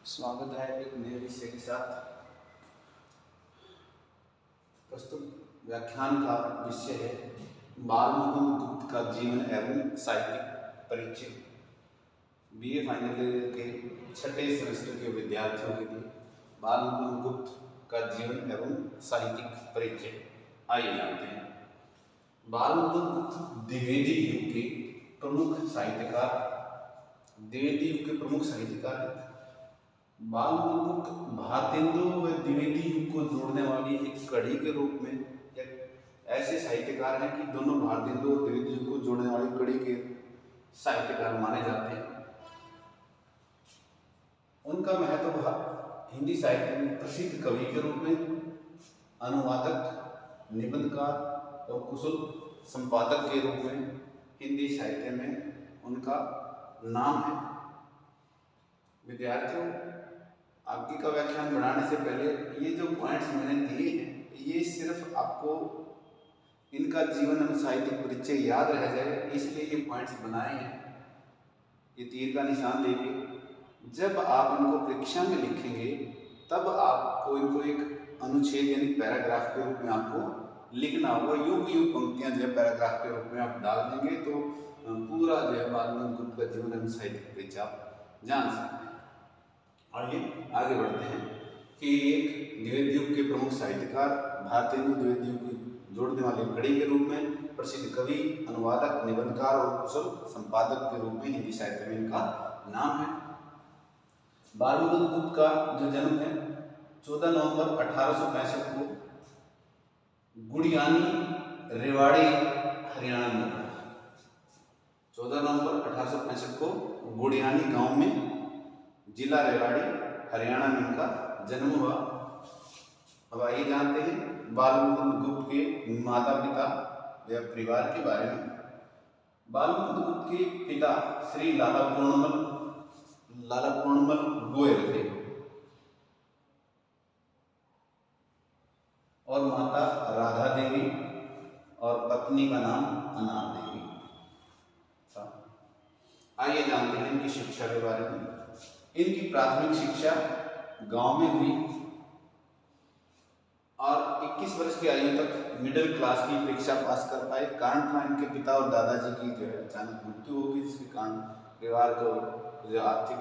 स्वागत है एक नए विषय के साथ। प्रस्तुत व्याख्यान का विषय है बाल मुकुंद गुप्त का जीवन एवं साहित्यिक परिचय। बीए फाइनल ईयर के छठे सेमेस्टर के विद्यार्थियों के लिए बाल मुकुंद गुप्त का जीवन एवं साहित्यिक परिचय। आइए जानते हैं। बाल मुकुंद गुप्त द्विवेदी युग के प्रमुख साहित्यकार बाल मुकुंद गुप्त भारतेंदु व द्विवेदी युग को जोड़ने वाली एक कड़ी के रूप में ऐसे साहित्यकार हैं कि दोनों भारतेंदु और द्विवेदी युग को जोड़ने वाली कड़ी के साहित्यकार माने जाते हैं। उनका महत्व हिंदी साहित्य में प्रसिद्ध कवि के रूप में, अनुवादक, निबंधकार और कुशल संपादक के रूप में हिंदी साहित्य में उनका नाम है। विद्यार्थियों, आगे का व्याख्यान बढ़ाने से पहले ये जो पॉइंट्स मैंने दिए हैं ये सिर्फ आपको इनका जीवन एवं साहित्यिक परिचय याद रह जाए इसलिए ये पॉइंट्स बनाए हैं। ये तीर का निशान देंगे, जब आप इनको परीक्षा में लिखेंगे तब आपको इनको एक अनुच्छेद यानी पैराग्राफ के रूप में आपको लिखना होगा। युग युग पंक्तियां जो है पैराग्राफ के रूप में आप डाल देंगे तो पूरा जो है बाल मुकुंद गुप्त का जीवन एवं साहित्यिक परिचय आप जान सकते हैं। आइए आगे बढ़ते हैं कि एक द्विवेदी युग के प्रमुख साहित्यकार, भारतेंदु द्विवेदी युग को जोड़ने वाले कड़ी के रूप में प्रसिद्ध कवि, अनुवादक, निबंधकार और कुशल संपादक के रूप में हिंदी साहित्य में इनका नाम है। बाल मुकुंद गुप्त का जो जन्म है 14 नवंबर 1865 को गुड़ियानी, रेवाड़ी, हरियाणा में। 14 नवंबर 1865 को गुड़ियानी गांव में, जिला रेवाड़ी, हरियाणा में इनका जन्म हुआ। अब आइए जानते हैं बाल मुकुंद गुप्त के माता पिता या परिवार के बारे में। बाल मुकुंद गुप्त के पिता श्री लाला पूर्णमल गोयल थे और माता राधा देवी और पत्नी का नाम अनार देवी था। आइए जानते हैं इनकी शिक्षा के बारे में। इनकी प्राथमिक शिक्षा गांव में हुई और 21 वर्ष की आयु तक मिडिल क्लास की परीक्षा पास कर पाए। कारण था इनके पिता और दादाजी की जो है अचानक मृत्यु हो गई, जिसके कारण परिवार को जो आर्थिक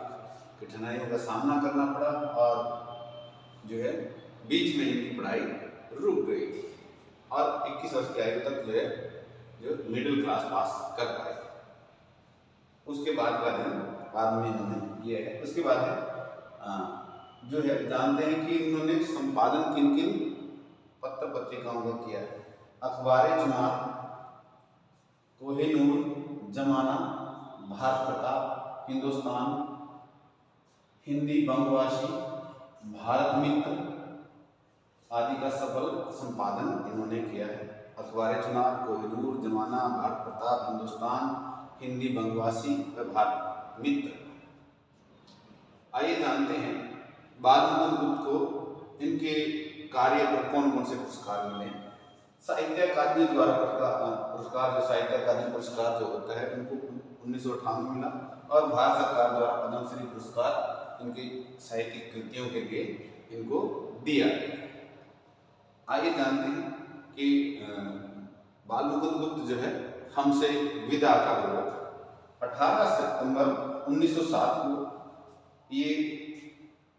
कठिनाइयों का सामना करना पड़ा और जो है बीच में इनकी पढ़ाई रुक गई और 21 वर्ष की आयु तक जो मिडिल क्लास पास कर पाए। उसके बाद का दिन बाद में इन्होंने किया है। उसके बाद है जो है जानते हैं कि इन्होंने संपादन किन किन पत्र पत्रिकाओं का किया है। अखबार-ए-चुनार, कोहिनूर, जमाना, भारत प्रताप, हिंदुस्तान, हिंदी बंगवासी, भारत मित्र आदि का सफल संपादन इन्होंने किया है। अखबार-ए-चुनार, कोहिनूर, जमाना, भारत प्रताप, हिंदुस्तान, हिंदी बंगवासी व भारत मित्र। आइए जानते हैं बाल मुकुंद गुप्त को इनके कार्य पर कौन कौन से पुरस्कार मिले। साहित्य अकादमी द्वारा पुरस्कार जो साहित्य अकादमी पुरस्कार जो होता है इनको 1998 मिला और भारत सरकार द्वारा पद्मश्री पुरस्कार इनकी साहित्यिक कृतियों के लिए इनको दिया गया। आइए जानते हैं कि बाल मुकुंद गुप्त जो है हमसे विदा का हुआ 18 सितंबर 1907 को ये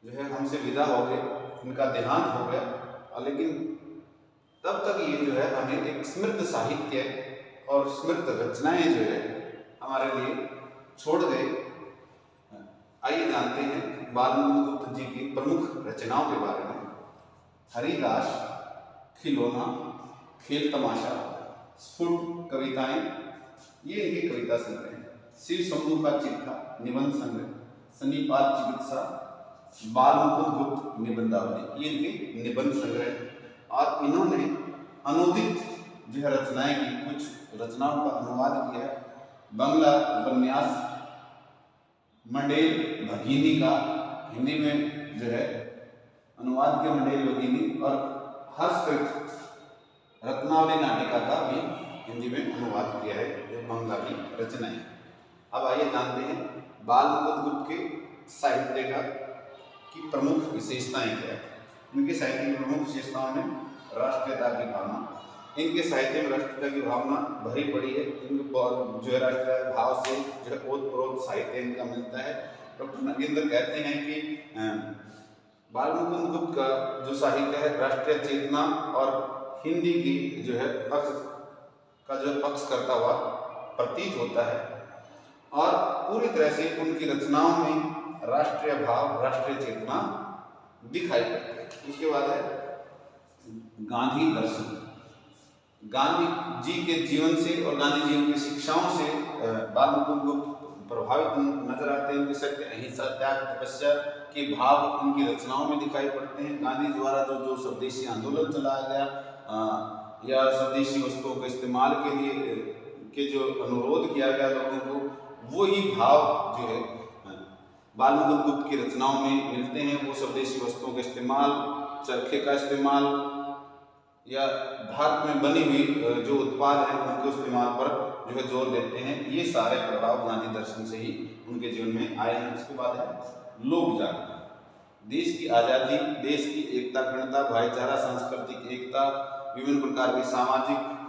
जो है हमसे विदा हो गए, इनका देहांत हो गया। और लेकिन तब तक ये जो है हमें एक समृद्ध साहित्य और समृद्ध रचनाएं जो है हमारे लिए छोड़ गए। आइए जानते हैं बाल मुकुंद गुप्त जी की प्रमुख रचनाओं के बारे में। हरिदास, खिलौना, खेल तमाशा, स्फुट कविताएं, ये इनकी कविता संग्रह है। शिव शंभू का चिट्ठा निबंध संग्रह, सन्निपात चिकित्सा, बाल मुकुंद गुप्त निबंधावली, ये इनके निबंध संग्रह। और इन्होंने अनुदित जो है रचनाएं की, कुछ रचनाओं का अनुवाद किया है। बंगला उपन्यास मंडेल भगिनी का हिंदी में जो है अनुवाद किया मंडेल भगिनी, और हर्षकृत रत्नावली नाटिका का भी हिंदी में अनुवाद किया है, जो बंगला की रचनाएं। अब आइए जानते हैं बाल मुकुंद गुप्त के साहित्य का की प्रमुख विशेषताएं क्या है। इनके साहित्य की प्रमुख विशेषताओं में राष्ट्रीयता की भावना, इनके साहित्य में राष्ट्रीयता की भावना भरी पड़ी है। इनके जो है राष्ट्रीय भाव से जो है ओतप्रोत साहित्य इनका मिलता है। डॉक्टर नागेंद्र कहते हैं कि बाल मुकुंद गुप्त का जो साहित्य है राष्ट्रीय चेतना और हिंदी की जो है पक्ष करता हुआ प्रतीत होता है और पूरी तरह से उनकी रचनाओं में राष्ट्रीय भाव, राष्ट्रीय चेतना दिखाई पड़ती है। उसके बाद है गांधी दर्शन। गांधी जी के जीवन से और गांधी जी की शिक्षाओं से बाल मुकुंद गुप्त प्रभावित नजर आते हैं। उनके सत्य, अहिंसा, त्याग, तपस्या के भाव उनकी रचनाओं में दिखाई पड़ते हैं। गांधी द्वारा जो स्वदेशी आंदोलन चलाया गया या स्वदेशी वस्तुओं के इस्तेमाल के लिए के जो अनुरोध किया गया लोगों को, वो ही भाव जो है बाल मुकुंद गुप्त की रचनाओं में मिलते हैं। वो स्वदेशी वस्तुओं के इस्तेमाल, चरखे का इस्तेमाल या भारत में बनी हुई जो उत्पाद हैं उनके इस्तेमाल पर जो है जोर देते हैं। ये सारे प्रभाव गांधी दर्शन से ही उनके जीवन में आए हैं। उसके बाद है लोक जागरण। देश की आज़ादी, देश की एकता, अखंडता, भाईचारा, सांस्कृतिक एकता, विभिन्न प्रकार की सामाजिक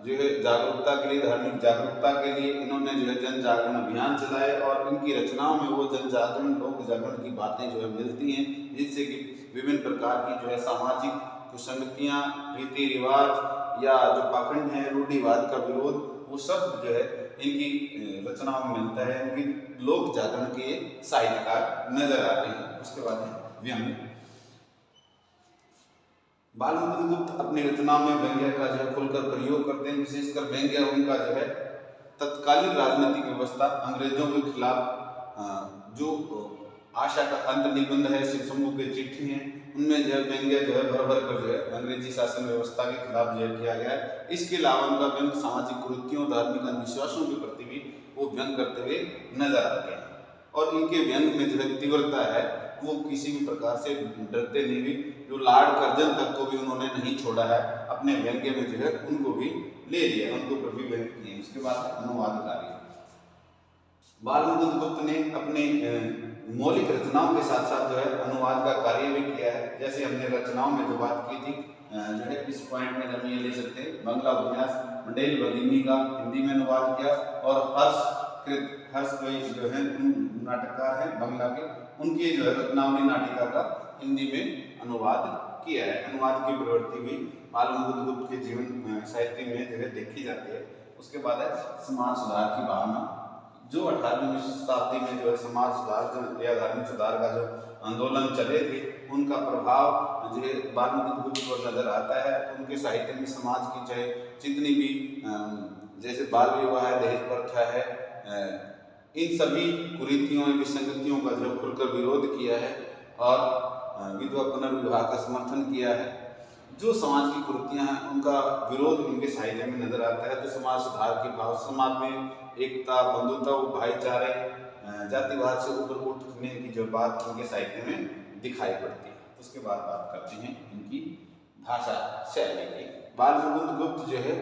जो है जागरूकता के लिए, धार्मिक जागरूकता के लिए इन्होंने जो है जन जागरण अभियान चलाए और इनकी रचनाओं में वो जन जागरण, लोक जागरण की बातें जो है मिलती हैं, जिससे कि विभिन्न प्रकार की जो है सामाजिक कुसंगतियाँ, रीति रिवाज या जो पाखंड है, रूढ़िवाद का विरोध, वो सब जो है इनकी रचनाओं में मिलता है। इनकी लोक जागरण के साहित्यकार नजर आते हैं। उसके बाद है व्यंग्य। बाल मुकुंद गुप्त अपनी रचनाओं में व्यंग्य का जो है खुलकर प्रयोग करते हैं। विशेषकर व्यंग्य उनका जो है तत्कालीन राजनीतिक व्यवस्था, अंग्रेजों के खिलाफ जो आशा का अंत निबंध है, शिव शंभू की चिट्ठी है, उनमें जो है व्यंग्य जो है भर भर कर जो है अंग्रेजी शासन व्यवस्था के खिलाफ जो है किया गया है। इसके अलावा उनका व्यंग सामाजिक कुरीतियों, धार्मिक अंधविश्वासों के प्रति भी वो व्यंग करते हुए नजर आते हैं और इनके व्यंग में जो है तीव्रता है, वो किसी भी प्रकार से डरते नहीं भी, जो लॉर्ड कर्जन तक को भी उन्होंने नहीं छोड़ा है, अपने व्यंग्य में जो है उनको भी ले लिया, उनको ऊपर भी व्यंग किए। उसके बाद अनुवाद कार्य। बाल मुकुंद गुप्त ने अपने मौलिक रचनाओं के साथ साथ जो है अनुवाद का कार्य भी किया है। जैसे हमने रचनाओं में जो बात की थी जो है इस पॉइंट में हम ये ले सकते हैं, बंगला उपन्यास मंडेल भगिनी का हिंदी में अनुवाद किया और हर्ष कोई जो है नाटककार है बंगला के, उनकी जो है रत्नावली नाटिका का हिंदी में अनुवाद किया है। अनुवाद की प्रवृत्ति भी बाल मुकुंद गुप्त के जीवन साहित्य में जो है देखी जाती है। उसके बाद है समाज सुधार की भावना। जो 18वीं शताब्दी में जो है समाज सुधार या धार्मिक सुधार का जो आंदोलन चले थे, उनका प्रभाव जो है बाल मुकुंद गुप्त पर नजर आता है। उनके साहित्य में समाज की चाहे जितनी भी जैसे बाल विवाह है, दहेज प्रथा है, इन सभी कुरीतियों, विसंगतियों का जो खुलकर विरोध किया है और विधवा पुनर्विवाह का समर्थन किया है। जो समाज की कुरीतियां हैं उनका विरोध इनके साहित्य में नजर आता है। तो समाज सुधार के भाव, समाज में एकता, बंधुता, भाईचारे, जातिवाद से ऊपर उठने की जो बात इनके साहित्य में दिखाई पड़ती है। उसके बाद बात करते हैं इनकी भाषा शैली की। बाल मुकुंद गुप्त जो है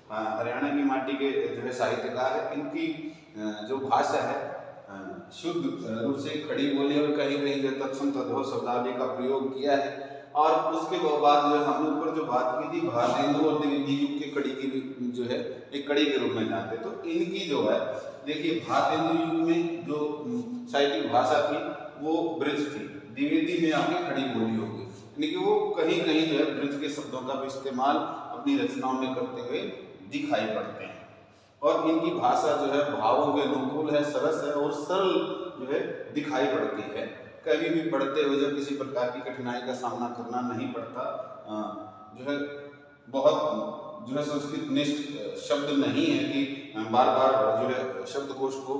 हरियाणा की माटी के जो है साहित्यकार है। इनकी जो भाषा है शुद्ध रूप से खड़ी बोली और कहीं कहीं जो तत्सम तद्भव शब्दावली का प्रयोग किया है। और उसके बाद जो हम ऊपर जो बात की थी भारतेंदु और द्विवेदी युग के कड़ी की जो है एक कड़ी के रूप में जानते, तो इनकी जो है देखिए भारतेंदु युग में जो साहित्यिक भाषा थी वो ब्रज थी, द्विवेदी में आके खड़ी बोली होगी, यानी कि वो कहीं कहीं जो है ब्रज के शब्दों का भी इस्तेमाल अपनी रचनाओं में करते हुए दिखाई पड़ते हैं। और इनकी भाषा जो है भावों के अनुकूल है, सरस है और सरल जो है दिखाई पड़ती है। कभी भी पढ़ते हुए जब किसी प्रकार की कठिनाई का सामना करना नहीं पड़ता। जो है बहुत जो है संस्कृत निष्ठ शब्द नहीं है कि बार बार जो है शब्दकोश को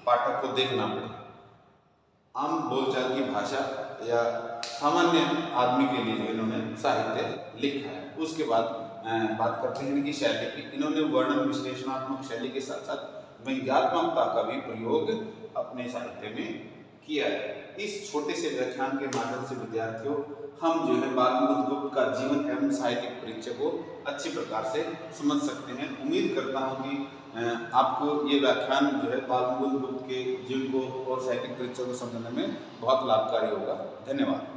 पाठक को देखना पड़े। आम बोलचाल की भाषा या सामान्य आदमी के लिए जो इन्होंने साहित्य लिखा है। उसके बाद बात करते हैं इनकी शैली की। इन्होंने वर्णन विश्लेषणात्मक शैली के साथ साथ व्यंग्यात्मकता का भी प्रयोग अपने साहित्य में किया है। इस छोटे से व्याख्यान के माध्यम से विद्यार्थियों हम जो है बाल मुकुंद गुप्त का जीवन एवं साहित्यिक परिचय को अच्छी प्रकार से समझ सकते हैं। उम्मीद करता हूँ कि आपको ये व्याख्यान जो है गौतम बुद्ध के जीवन को और साहित्यिक परिचय को समझने में बहुत लाभकारी होगा। धन्यवाद।